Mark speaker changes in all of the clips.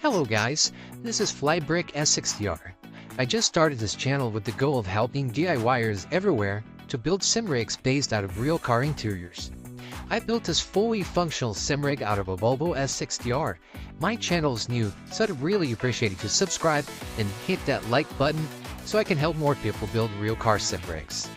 Speaker 1: Hello guys, this is Flybrick S60R. I just started this channel with the goal of helping DIYers everywhere to build Simrigs based out of real car interiors. I built this fully functional Simrig out of a Volvo S60R. My channel is new, so I'd really appreciate if you subscribe and hit that like button so I can help more people build real car Simrigs.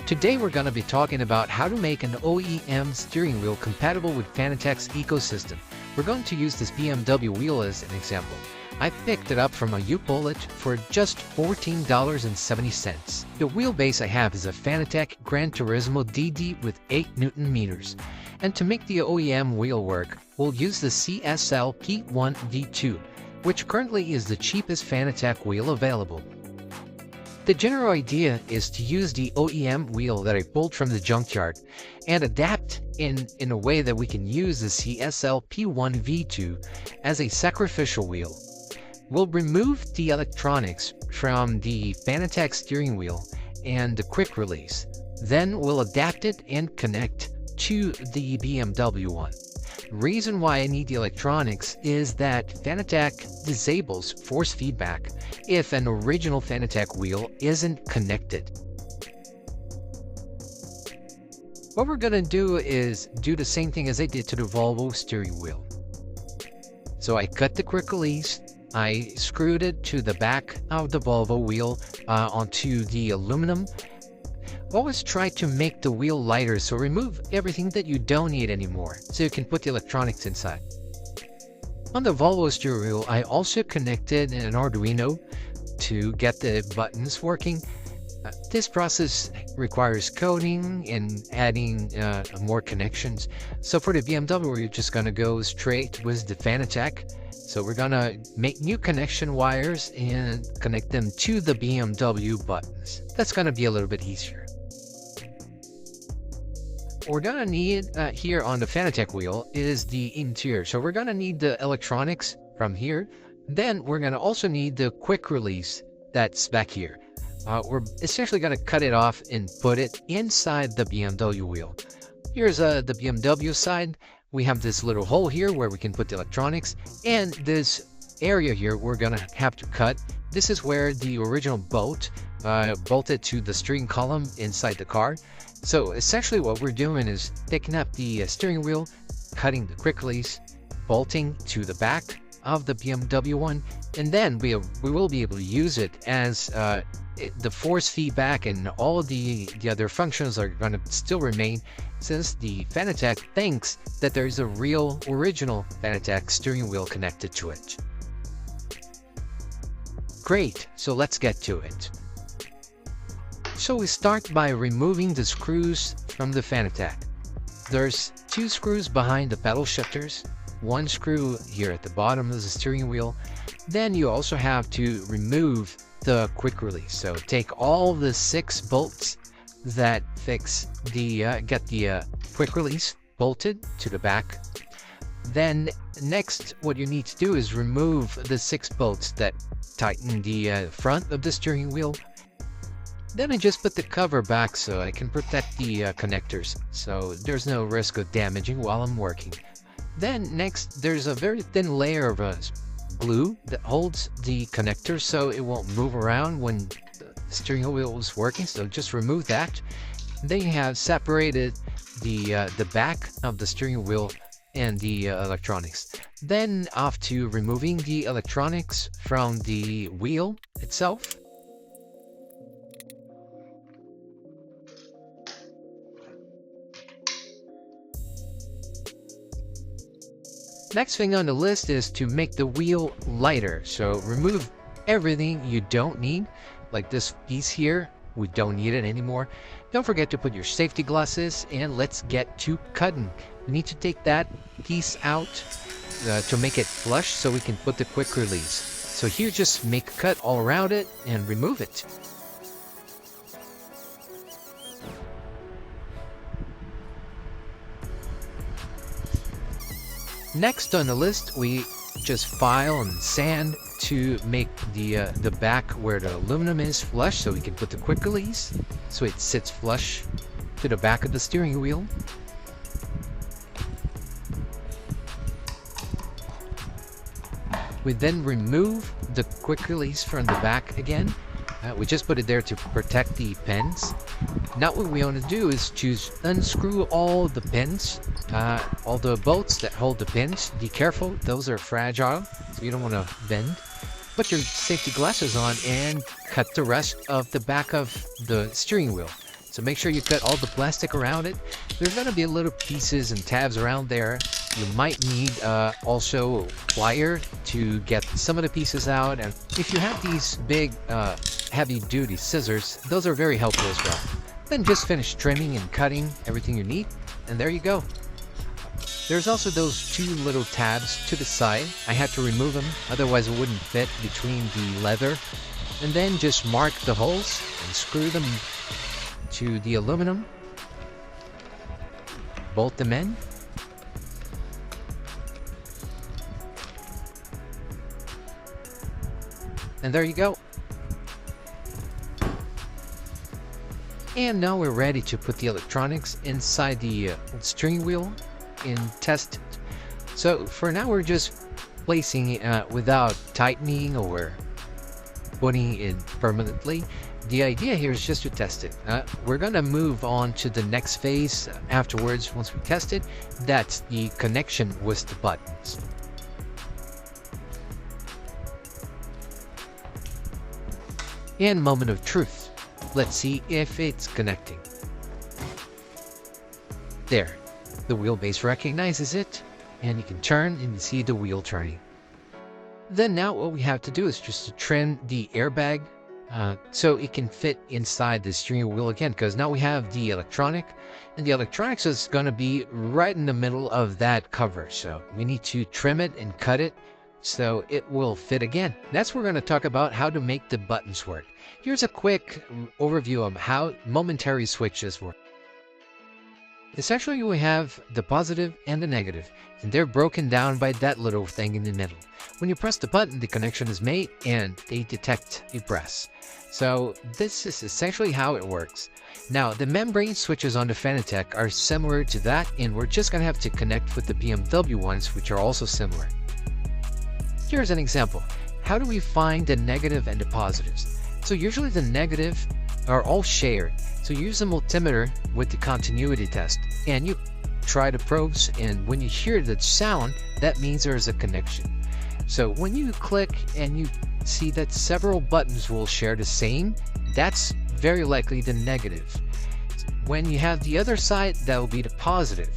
Speaker 1: Today we're going to be talking about how to make an OEM steering wheel compatible with Fanatec's ecosystem. We're going to use this BMW wheel as an example. I picked it up from a U-Bullet for just $14.70. The wheelbase I have is a Fanatec Gran Turismo DD with 8 Newton meters. And to make the OEM wheel work, we'll use the CSL P1 V2, which currently is the cheapest Fanatec wheel available. The general idea is to use the OEM wheel that I pulled from the junkyard and adapt in a way that we can use the CSL P1 V2 as a sacrificial wheel. We'll remove the electronics from the Fanatec steering wheel and the quick release. Then we'll adapt it and connect to the BMW one. The reason why I need the electronics is that Fanatec disables force feedback if an original Fanatec wheel isn't connected. What we're going to do is do the same thing as I did to the Volvo steering wheel. So I cut the quick release, I screwed it to the back of the Volvo wheel onto the aluminum. Always try to make the wheel lighter, so remove everything that you don't need anymore, so you can put the electronics inside. On the Volvo steering wheel, I also connected an Arduino to get the buttons working. This process requires coding and adding more connections. So for the BMW, we're just going to go straight with the Fanatec. So we're going to make new connection wires and connect them to the BMW buttons. That's going to be a little bit easier. What we're going to need here on the Fanatec wheel is the interior. So we're going to need the electronics from here. Then we're going to also need the quick release that's back here. We're essentially going to cut it off and put it inside the BMW wheel. Here's the BMW side. We have this little hole here where we can put the electronics, and this area here we're going to have to cut. This is where the original bolt bolted to the steering column inside the car. So essentially what we're doing is picking up the steering wheel, cutting the quick release, bolting to the back of the BMW one, and then we will be able to use it as the force feedback and all of the other functions are going to still remain, since the Fanatec thinks that there's a real original Fanatec steering wheel connected to it. Great, so let's get to it. So we start by removing the screws from the Fanatec. There's 2 screws behind the pedal shifters, 1 screw here at the bottom of the steering wheel. Then you also have to remove the quick release. So take all the 6 bolts that fix the get the quick release bolted to the back. Then next what you need to do is remove the 6 bolts that tighten the front of the steering wheel. Then I just put the cover back so I can protect the connectors, so there's no risk of damaging while I'm working. Then next there's a very thin layer of glue that holds the connector so it won't move around when the steering wheel is working, so just remove that. Then you have separated the back of the steering wheel and the electronics. Then off to removing the electronics from the wheel itself. Next thing on the list is to make the wheel lighter. So remove everything you don't need, like this piece here. We don't need it anymore. Don't forget to put your safety glasses, and let's get to cutting. We need to take that piece out to make it flush so we can put the quick release. So here, just make a cut all around it and remove it. Next on the list, we just file and sand to make the back where the aluminum is flush, so we can put the quick release so it sits flush to the back of the steering wheel. We then remove the quick release from the back again. We just put it there to protect the pins. Now what we want to do is to unscrew all the pins, all the bolts that hold the pins. Be careful, those are fragile, so you don't want to bend. Put your safety glasses on and cut the rest of the back of the steering wheel. So make sure you cut all the plastic around it. There's going to be little pieces and tabs around there. You might need also a plier to get some of the pieces out. And if you have these big heavy-duty scissors, those are very helpful as well. Then just finish trimming and cutting everything you need, and there you go. There's also those two little tabs to the side. I had to remove them, otherwise it wouldn't fit between the leather. And then just mark the holes and screw them to the aluminum. Bolt them in. And there you go. And now we're ready to put the electronics inside the steering wheel and test it. So for now we're just placing it without tightening or putting it permanently. The idea here is just to test it. We're gonna move on to the next phase afterwards once we test it. That's the connection with the buttons. And moment of truth. Let's see if it's connecting. There, the wheelbase recognizes it, and you can turn and you see the wheel turning. Then now what we have to do is just to trim the airbag so it can fit inside the steering wheel again, because now we have the electronic, and the electronics is going to be right in the middle of that cover. So we need to trim it and cut it so it will fit again. That's where we're going to talk about how to make the buttons work. Here's a quick overview of how momentary switches work. Essentially, we have the positive and the negative, and they're broken down by that little thing in the middle. When you press the button, the connection is made and they detect a press. So this is essentially how it works. Now, the membrane switches on the Fanatec are similar to that, and we're just going to have to connect with the BMW ones, which are also similar. Here's an example. How do we find the negative and the positives? So usually the negative are all shared. So use a multimeter with the continuity test, and you try the probes, and when you hear that sound, that means there's a connection. So when you click and you see that several buttons will share the same, that's very likely the negative. When you have the other side, that will be the positive.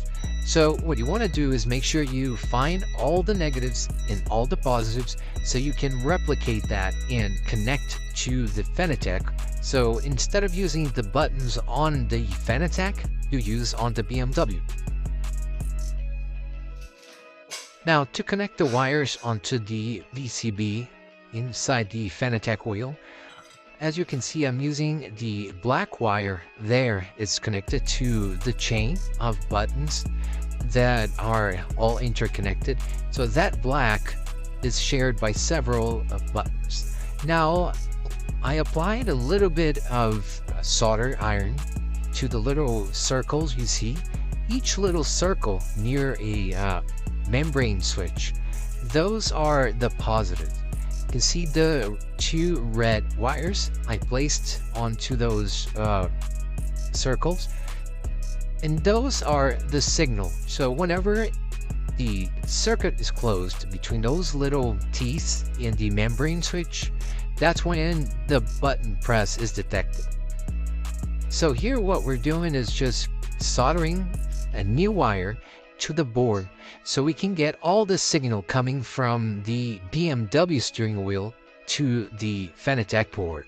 Speaker 1: So what you want to do is make sure you find all the negatives and all the positives so you can replicate that and connect to the Fanatec. So instead of using the buttons on the Fanatec, you use on the BMW. Now to connect the wires onto the VCB inside the Fanatec wheel, as you can see, I'm using the black wire there. It's connected to the chain of buttons that are all interconnected. So that black is shared by several buttons. Now I applied a little bit of solder iron to the little circles you see. Each little circle near a membrane switch, those are the positive. You can see the two red wires I placed onto those circles, and those are the signal. So whenever the circuit is closed between those little teeth in the membrane switch, that's when the button press is detected. So here what we're doing is just soldering a new wire to the board so we can get all the signal coming from the BMW steering wheel to the Fanatec board.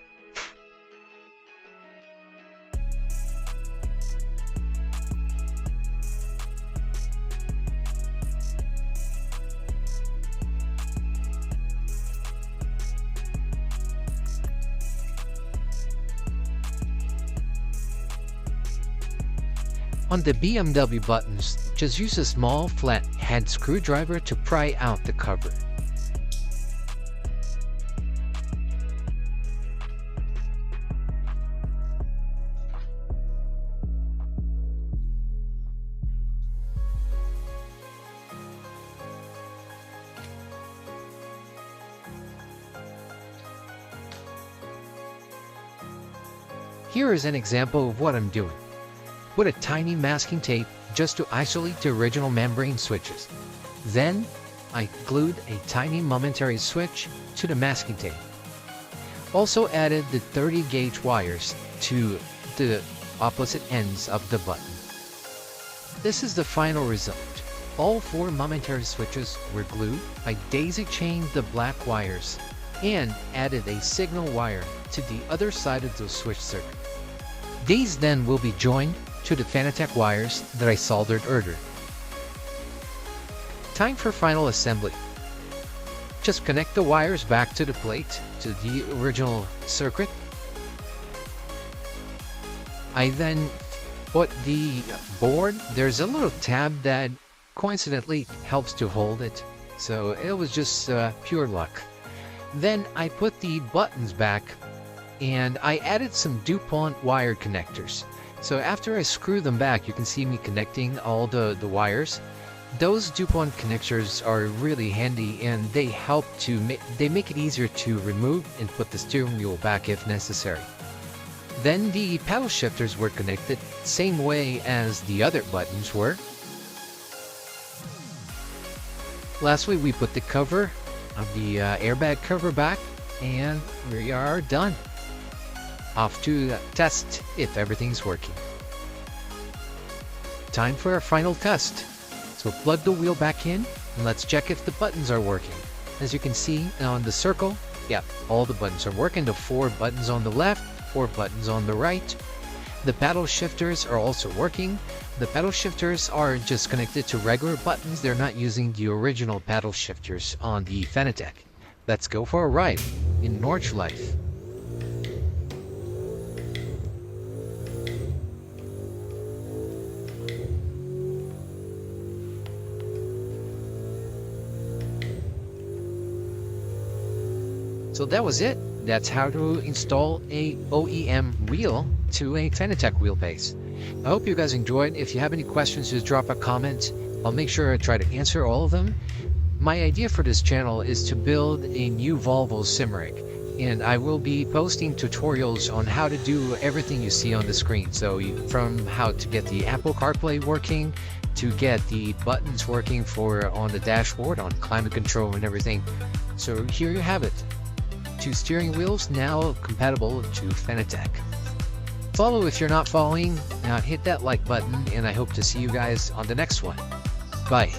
Speaker 1: On the BMW buttons, just use a small flat head screwdriver to pry out the cover. Here is an example of what I'm doing. Put a tiny masking tape just to isolate the original membrane switches. Then, I glued a tiny momentary switch to the masking tape. Also added the 30 gauge wires to the opposite ends of the button. This is the final result. All 4 momentary switches were glued. I daisy-chained the black wires and added a signal wire to the other side of the switch circuit. These then will be joined to the Fanatec wires that I soldered earlier. Time for final assembly. Just connect the wires back to the plate, to the original circuit. I then put the board. There's a little tab that coincidentally helps to hold it, so it was just pure luck. Then I put the buttons back and I added some DuPont wire connectors. So after I screw them back, you can see me connecting all the wires. Those DuPont connectors are really handy and they help to make it easier to remove and put the steering wheel back if necessary. Then the paddle shifters were connected same way as the other buttons were. Lastly, we put the cover of the airbag cover back and we are done. Off to test if everything's working. Time for our final test. So plug the wheel back in and let's check if the buttons are working. As you can see on the circle, yeah, all the buttons are working. The 4 buttons on the left, 4 buttons on the right. The paddle shifters are also working. The paddle shifters are just connected to regular buttons. They're not using the original paddle shifters on the Fanatec. Let's go for a ride in Nordschleife. So that was it. That's how to install a OEM wheel to a Fanatec wheelbase. I hope you guys enjoyed. If you have any questions, just drop a comment. I'll make sure I try to answer all of them. My idea for this channel is to build a new Volvo Simrig, and I will be posting tutorials on how to do everything you see on the screen. So from how to get the Apple CarPlay working, to get the buttons working for on the dashboard, on climate control and everything. So here you have it. 2 steering wheels now compatible to Fanatec. Follow if you're not following, hit that like button, and I hope to see you guys on the next one. Bye.